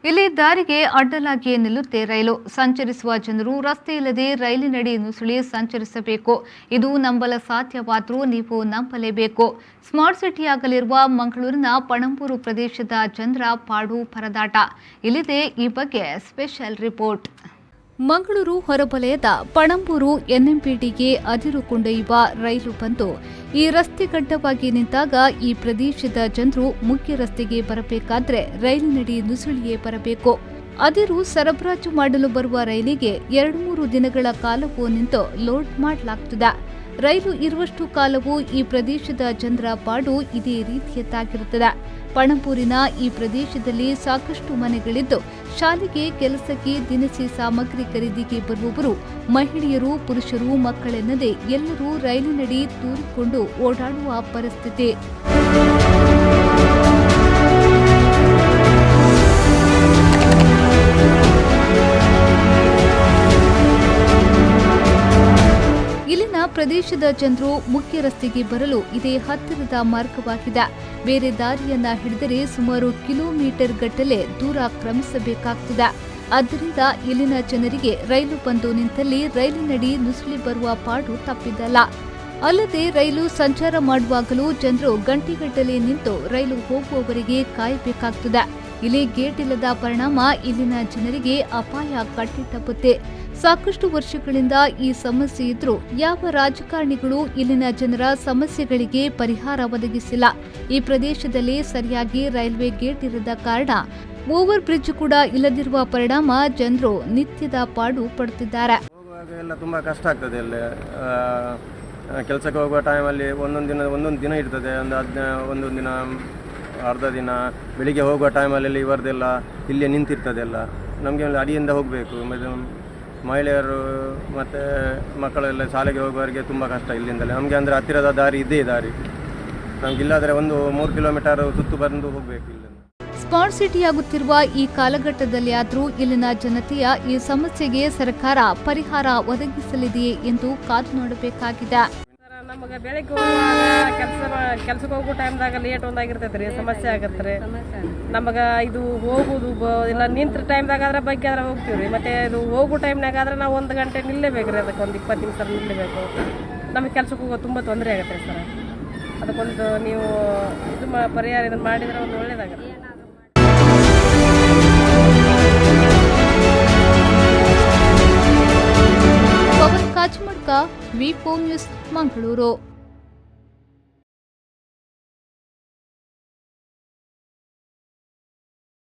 ಇಲ್ಲಿ ದಾರಿಗೆ ಅಡ್ಡಲಾಗಿ ನಿಲ್ಲುತ್ತೆ ರೈಲು. ಸಂಚರಿಸುವ ಜನರು ರಸ್ತೆ ಇಲ್ಲದೆ ರೈಲಿನಡಿ ನುಸುಳಿ ಸಂಚರಿಸಬೇಕು. ಇದು ನಂಬಲು ಸಾಧ್ಯವಾದರೂ ನೀವು ನಂಬಲೇಬೇಕು. ಸ್ಮಾರ್ಟ್ ಸಿಟಿಯಾಗಲಿರುವ ಮಂಗಳೂರಿನ ಪಣಂಬೂರು ಪ್ರದೇಶದ ಜನರ ಪಾಡು ಪರದಾಟ. ಇಲ್ಲಿದೆ ಈ ಬಗ್ಗೆ ಸ್ಪೆಷಲ್ ರಿಪೋರ್ಟ್. ಮಂಗಳೂರು ಹೊರವಲಯದ ಪಣಂಬೂರು ಎನ್ಎಂಪಿಟಿಗೆ ಅದಿರು ಕೊಂಡೊಯ್ಯುವ ರೈಲು ಬಂದು ಈ ರಸ್ತೆಗಡ್ಡವಾಗಿ ನಿಂತಾಗ ಈ ಪ್ರದೇಶದ ಜನರು ಮುಖ್ಯ ರಸ್ತೆಗೆ ಬರಬೇಕಾದ್ರೆ ರೈಲಿನಡಿ ನುಸುಳಿಯೇ ಬರಬೇಕು. ಅದಿರು ಸರಬರಾಜು ಮಾಡಲು ಬರುವ ರೈಲಿಗೆ 2-3 ದಿನಗಳ ಕಾಲವೂ ನಿಂತು ಲೋಡ್ ಮಾಡಲಾಗ್ತದೆ. ರೈಲು ಇರುವಷ್ಟು ಕಾಲವೂ ಈ ಪ್ರದೇಶದ ಜನರ ಪಾಡು ಇದೇ ರೀತಿಯದ್ದಾಗಿರುತ್ತದೆ. ಪಣಂಬೂರಿನ ಈ ಪ್ರದೇಶದಲ್ಲಿ ಸಾಕಷ್ಟು ಮನೆಗಳಿದ್ದು ಶಾಲೆಗೆ, ಕೆಲಸಕ್ಕೆ, ದಿನಸಿ ಸಾಮಗ್ರಿ ಖರೀದಿಗೆ ಬರುವವರು ಮಹಿಳೆಯರು, ಪುರುಷರು, ಮಕ್ಕಳೆನ್ನದೆ ಎಲ್ಲರೂ ರೈಲಿನಡಿ ತೂರಿಕೊಂಡು ಓಡಾಡುವ ಪರಿಸ್ಥಿತಿ. ಇಲ್ಲಿನ ಪ್ರದೇಶದ ಜನರು ಮುಖ್ಯ ರಸ್ತೆಗೆ ಬರಲು ಇದೇ ಹತ್ತಿರದ ಮಾರ್ಗವಾಗಿದೆ. ಬೇರೆ ದಾರಿಯನ್ನ ಹಿಡಿದರೆ ಸುಮಾರು ಕಿಲೋಮೀಟರ್ ಗಟ್ಟಲೆ ದೂರ ಕ್ರಮಿಸಬೇಕಾಗ್ತದೆ. ಆದ್ದರಿಂದ ಇಲ್ಲಿನ ಜನರಿಗೆ ರೈಲು ಬಂದು ನಿಂತಲ್ಲಿ ರೈಲಿನಡಿ ನುಸುಳಿ ಬರುವ ಪಾಡು ತಪ್ಪಿದ್ದಲ್ಲ. ಅಲ್ಲದೆ ರೈಲು ಸಂಚಾರ ಮಾಡುವಾಗಲೂ ಜನರು ಗಂಟೆಗಟ್ಟಲೆ ನಿಂತು ರೈಲು ಹೋಗುವವರೆಗೆ ಕಾಯಬೇಕಾಗ್ತದೆ. ಇಲ್ಲಿ ಗೇಟ್ ಇಲ್ಲದ ಪರಿಣಾಮ ಇಲ್ಲಿನ ಜನರಿಗೆ ಅಪಾಯ ಕಟ್ಟಿಟ್ಟಪ್ಪುತ್ತೆ. ಸಾಕಷ್ಟು ವರ್ಷಗಳಿಂದ ಈ ಸಮಸ್ಯೆ ಇದ್ರೂ ಯಾವ ರಾಜಕಾರಣಿಗಳು ಇಲ್ಲಿನ ಜನರ ಸಮಸ್ಯೆಗಳಿಗೆ ಪರಿಹಾರ ಒದಗಿಸಿಲ್ಲ. ಈ ಪ್ರದೇಶದಲ್ಲಿ ಸರಿಯಾಗಿ ರೈಲ್ವೆ ಗೇಟ್ ಇರದ ಕಾರಣ, ಓವರ್ ಬ್ರಿಡ್ಜ್ ಕೂಡ ಇಲ್ಲದಿರುವ ಪರಿಣಾಮ ಜನರು ನಿತ್ಯದ ಪಾಡು ಪಡುತ್ತಿದ್ದಾರೆ. ತುಂಬಾ ಕಷ್ಟ ಆಗ್ತದೆ. ಅಲ್ಲಿ ಕೆಲಸಕ್ಕೆ ಹೋಗುವ ಟೈಮಲ್ಲಿ ಒಂದೊಂದು ದಿನ ಇರ್ತದೆ, ಒಂದೊಂದು ದಿನ ಅರ್ಧ ದಿನ. ಬೆಳಿಗ್ಗೆ ಹೋಗುವ ಟೈಮಲ್ಲಿ ಇವರದೆಲ್ಲ ಇಲ್ಲೇ ನಿಂತಿರ್ತದೆ. ಎಲ್ಲ ನಮಗೆ ಅಡಿಯಿಂದ ಹೋಗಬೇಕು. ಮಹಿಳೆಯರು ಮತ್ತು ಮಕ್ಕಳೆಲ್ಲ ಶಾಲೆಗೆ ಹೋಗುವವರಿಗೆ ತುಂಬ ಕಷ್ಟ ಇಲ್ಲಿಂದಲೇ. ನಮಗೆ ಅಂದರೆ ಹತ್ತಿರದ ದಾರಿ ಇದೇ ದಾರಿ. ನಮಗಿಲ್ಲಾದರೆ 1-3 ಕಿಲೋಮೀಟರ್ ಸುತ್ತು ಬಂದು ಹೋಗಬೇಕು. ಇಲ್ಲ ಸ್ಮಾರ್ಟ್ ಸಿಟಿಯಾಗುತ್ತಿರುವ ಈ ಕಾಲಘಟ್ಟದಲ್ಲಿ ಆದರೂ ಇಲ್ಲಿನ ಜನತೆಯ ಈ ಸಮಸ್ಯೆಗೆ ಸರ್ಕಾರ ಪರಿಹಾರ ಒದಗಿಸಲಿದೆಯೇ ಎಂದು ಕಾದು ನೋಡಬೇಕಾಗಿದೆ. ನಮಗೆ ಬೆಳಗ್ಗೆ ಹೋಗುವಾಗ ಕೆಲ್ಸಕ್ಕೆ ಹೋಗೋ ಟೈಮ್ದಾಗ ಲೇಟ್ ಒಂದಾಗಿರ್ತೈತೆ ರೀ, ಸಮಸ್ಯೆ ಆಗತ್ತೆ. ನಮಗೆ ಇದು ಹೋಗುದು ಇಲ್ಲ ನಿಂತ ಟೈಮ್ದಾಗ ಆದ್ರೆ ಬಗ್ಗೆ ಆದ್ರೆ ಹೋಗ್ತೀವಿ ರೀ. ಮತ್ತು ಇದು ಹೋಗೋ ಟೈಮ್ನಾಗ ಆದ್ರೆ ನಾವು 1 ಗಂಟೆ ನಿಲ್ಲಬೇಕು ರೀ. ಅದಕ್ಕೆ 20 ನಿಮಿಷ ನಿಲ್ಲಬೇಕು. ನಮಗೆ ಕೆಲ್ಸಕ್ಕೆ ಹೋಗೋದು ತುಂಬ ತೊಂದರೆ ಆಗುತ್ತೆ ಸರ್. ಅದಕ್ಕೊಂದು ನೀವು ಇದು ಪರಿಹಾರ ಇದನ್ನು ಮಾಡಿದರೆ ಒಂದು ಒಳ್ಳೇದಾಗುತ್ತೆ. ಪವನ್ ಕಾಚಮಡ್ಕ, ವಿ4 ನ್ಯೂಸ್, ಮಂಗಳೂರು.